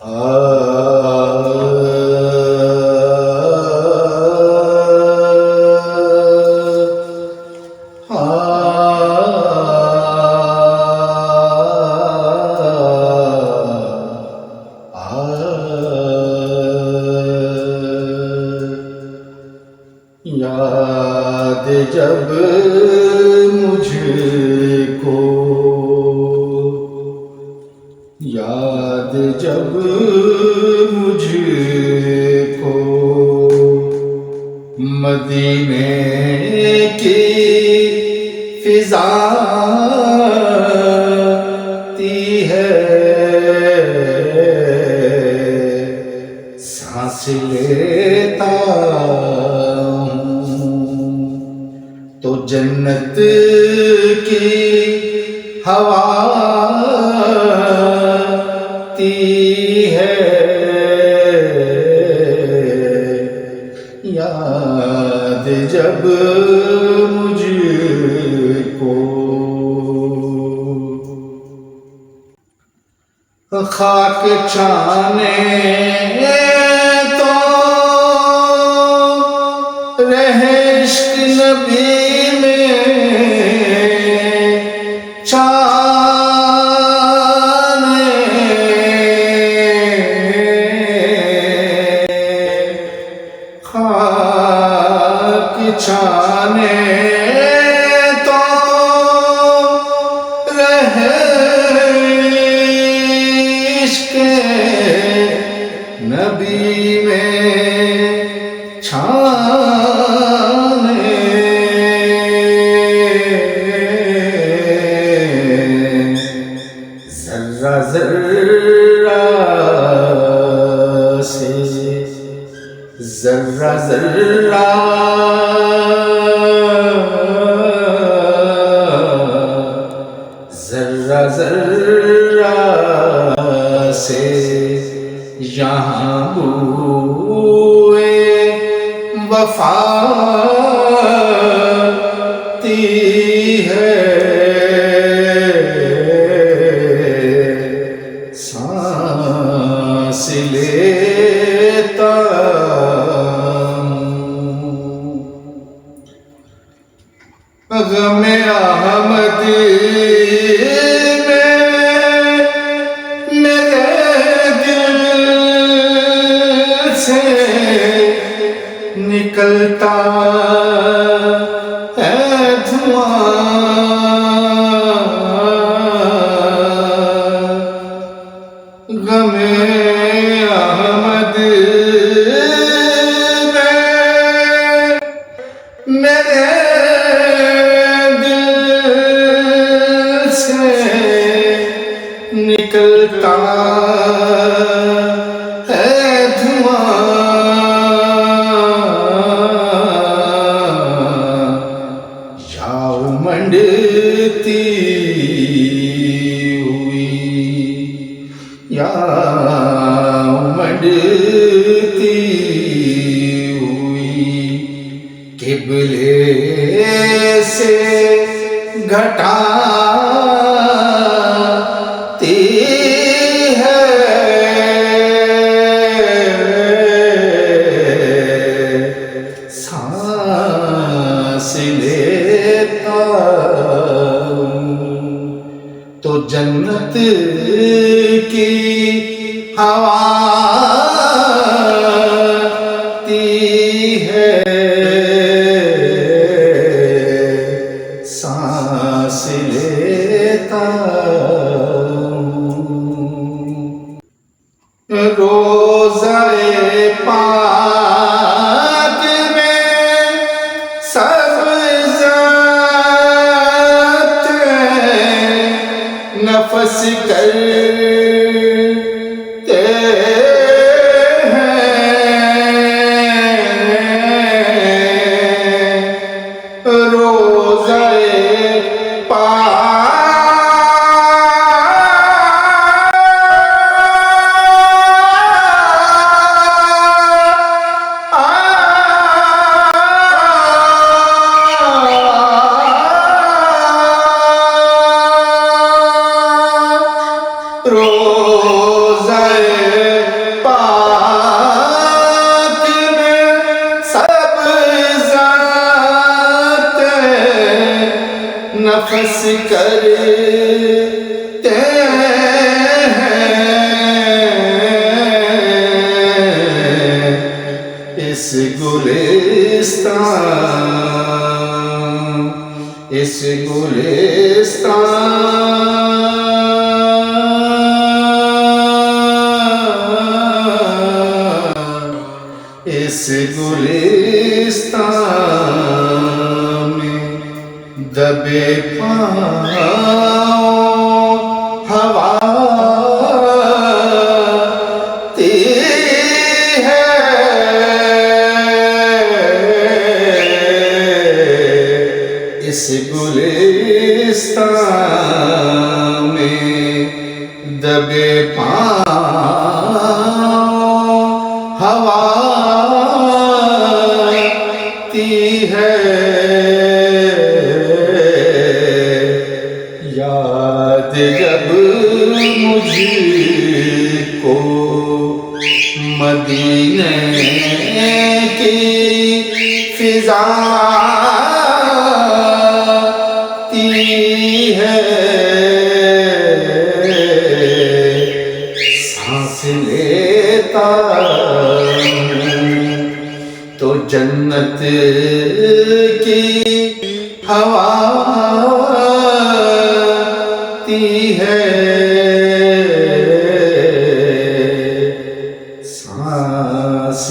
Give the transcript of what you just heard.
یاد جب مجھ کو، یاد جب مجھ کو مدینے کی فضا آتی ہے، سانس لیتا تو جنت کی ہوا آتی ہے، یاد جب مجھ کو خاک چھانے تو رہے عشق نبی میں چھانے، خاک چھانے تو رہے عشق نبی میں چھانے، ذرہ ذرہ سے، ذرہ ذرہ ذرہ ذرہ سے یہاں بوئے وفا آتی ہے، سانس لیتا غم احمد میں میرے دل سے نکلتا ہے دھواں، غم احمد میں میرے نکلتا ہے دھواں، جاؤ منڈتی ہوئی، یا منڈتی ہوئی قبلے سے گھٹا سانس لیتا تو جنت کی ہوا آتی ہے، سانس لیتا روزہ پاک میں سبزات نفس کرتے ہیں، روزہ روزہ اس گلستان میں دبے پاؤں ہوا تی ہے، اس گلستان میں دبے پاؤں ہوا ہے، یاد جب مجھ کو مدینے کی فضا آتی ہے، سانس لیتا تو جنت کی ہوا آتی ہے، سانس